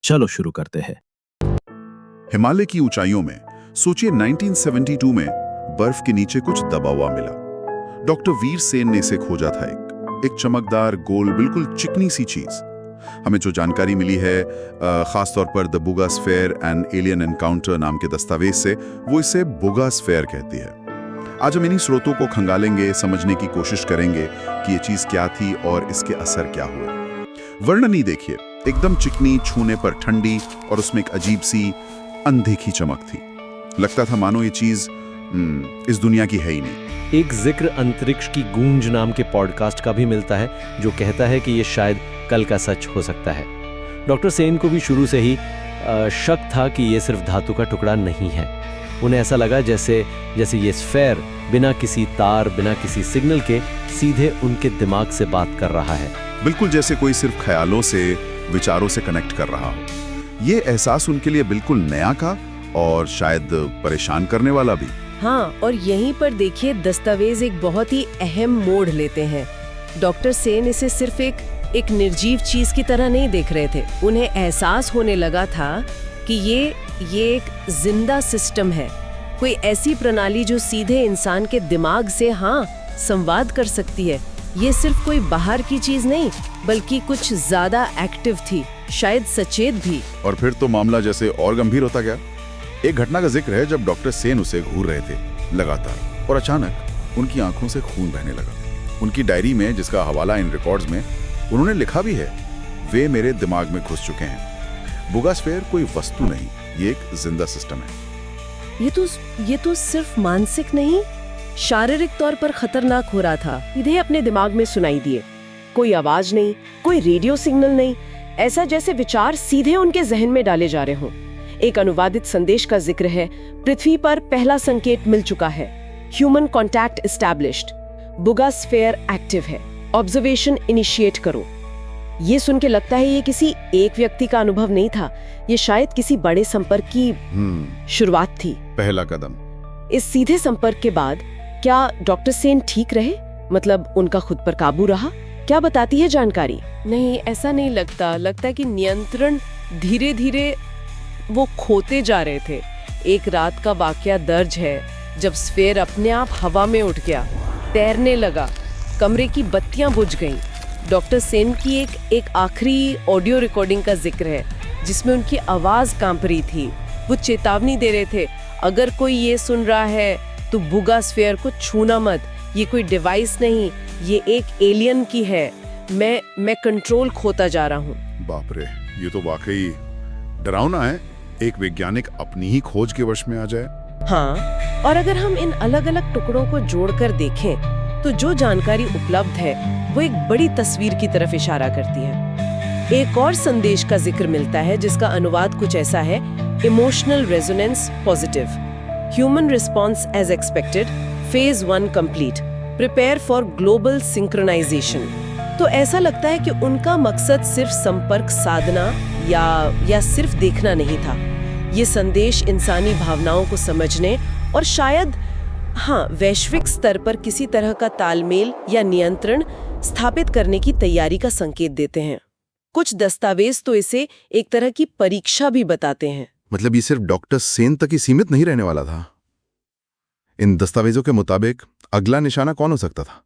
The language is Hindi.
चलो शुरू करते हैं। हिमालय की ऊंचाइयों में सोचिए 1972 में बर्फ के नीचे कुछ दबा हुआ मिला। डॉक्टर वीर सेन ने इसे खोजा था। एक चमकदार गोल बिल्कुल चिकनी सी चीज। हमें जो जानकारी मिली है खासतौर पर द बुगास्फेयर एंड एलियन एनकाउंटर नाम के दस्तावेज से, वो इसे बुगास्फेयर कहती है। आज हम इन्हीं स्रोतों को खंगालेंगे, समझने की कोशिश करेंगे कि ये चीज क्या थी और इसके असर क्या हुए। वर्णनी देखिए, एकदम चिकनी, छूने पर ठंडी और उसमें एक अजीब सी अनदेखी चमक थी। लगता था मानो ये चीज इस दुनिया की है ही नहीं। एक जिक्र अंतरिक्ष की गूंज नाम के पॉडकास्ट का भी मिलता है, जो कहता है कि ये शायद कल का सच हो सकता है। डॉक्टर सेन को भी शुरू से ही शक था कि ये सिर्फ धातु का टुकड़ा नहीं है। उन्हें ऐसा लगा जैसे ये स्फेयर बिना किसी तार, बिना किसी सिग्नल के सीधे उनके दिमाग से बात कर रहा है। बिल्कुल जैसे कोई सिर्फ ख्यालों से, विचारों से कनेक्ट कर रहा हो। ये एहसास उनके लिए बिल्कुल नया था और शायद परेशान करने वाला भी। हाँ, और यहीं पर देखिए दस्तावेज एक बहुत ही अहम मोड़ लेते हैं। डॉक्टर सेन इसे सिर्फ एक निर्जीव चीज की तरह नहीं देख रहे थे। उन्हें एहसास होने लगा था कि ये एक जिंदा सिस्टम है, कोई ऐसी प्रणाली जो सीधे इंसान के दिमाग से संवाद कर सकती है। ये सिर्फ कोई बाहर की चीज नहीं, बल्कि कुछ ज्यादा एक्टिव थी, शायद सचेत भी। और फिर तो मामला जैसे और गंभीर होता गया। एक घटना का जिक्र है जब डॉक्टर सेन उसे घूर रहे थे लगातार, और अचानक उनकी आंखों से खून बहने लगा। उनकी डायरी में, जिसका हवाला इन रिकॉर्ड्स में, उन्होंने लिखा भी है, वे मेरे दिमाग में घुस चुके हैं। बुगास्फेयर कोई वस्तु नहीं, ये एक जिंदा सिस्टम है। ये तो सिर्फ मानसिक नहीं, शारीरिक तौर पर खतरनाक हो रहा था। सीधे अपने दिमाग में सुनाई दिए, कोई आवाज नहीं, कोई रेडियो सिग्नल नहीं, ऐसा जैसे विचार सीधे उनके जहन में डाले जा रहे हों। एक अनुवादित संदेश का जिक्र है, पृथ्वी पर पहला संकेत मिल चुका है, ह्यूमन कॉन्टैक्ट एस्टैब्लिश्ड, बुगास्फेयर एक्टिव है, ऑब्जर्वेशन इनिशिएट करो। ये सुन के लगता है ये किसी एक व्यक्ति का अनुभव नहीं था, ये शायद किसी बड़े संपर्क की शुरुआत थी, पहला कदम। इस सीधे संपर्क के बाद क्या डॉक्टर सेन ठीक रहे? मतलब उनका खुद पर काबू रहा? क्या बताती है जानकारी? नहीं, ऐसा नहीं लगता कि नियंत्रण धीरे धीरे वो खोते जा रहे थे। एक रात का वाकया दर्ज है जब स्फेयर अपने आप हवा में उठ गया, तैरने लगा, कमरे की बत्तियां बुझ गईं। डॉक्टर सेन की एक आखिरी ऑडियो रिकॉर्डिंग का जिक्र है जिसमें उनकी आवाज कांप रही थी। वो चेतावनी दे रहे थे, अगर कोई ये सुन रहा है तो बुगास्फेयर को छूना मत, ये कोई डिवाइस नहीं, ये एक एलियन की है, मैं कंट्रोल खोता जा रहा हूँ। बाप रे, ये तो वाकई डरावना है, एक वैज्ञानिक अपनी ही खोज के वश में आ जाए। हाँ, और अगर हम इन अलग अलग टुकड़ों को जोड़कर देखें तो जो जानकारी उपलब्ध है वो एक बड़ी तस्वीर की तरफ इशारा करती है। एक और संदेश का जिक्र मिलता है जिसका अनुवाद कुछ ऐसा है, emotional resonance positive, human response as expected, phase 1 complete, prepare for global synchronisation. तो ऐसा लगता है कि उनका मकसद सिर्फ संपर्क साधना या सिर्फ देखना नहीं था। ये संदेश इंसानी भावनाओं को समझने और शायद वैश्विक स्तर पर किसी तरह का तालमेल या नियंत्रण स्थापित करने की तैयारी का संकेत देते हैं। कुछ दस्तावेज तो इसे एक तरह की परीक्षा भी बताते हैं। मतलब ये सिर्फ डॉक्टर सेन तक ही सीमित नहीं रहने वाला था। इन दस्तावेजों के मुताबिक अगला निशाना कौन हो सकता था?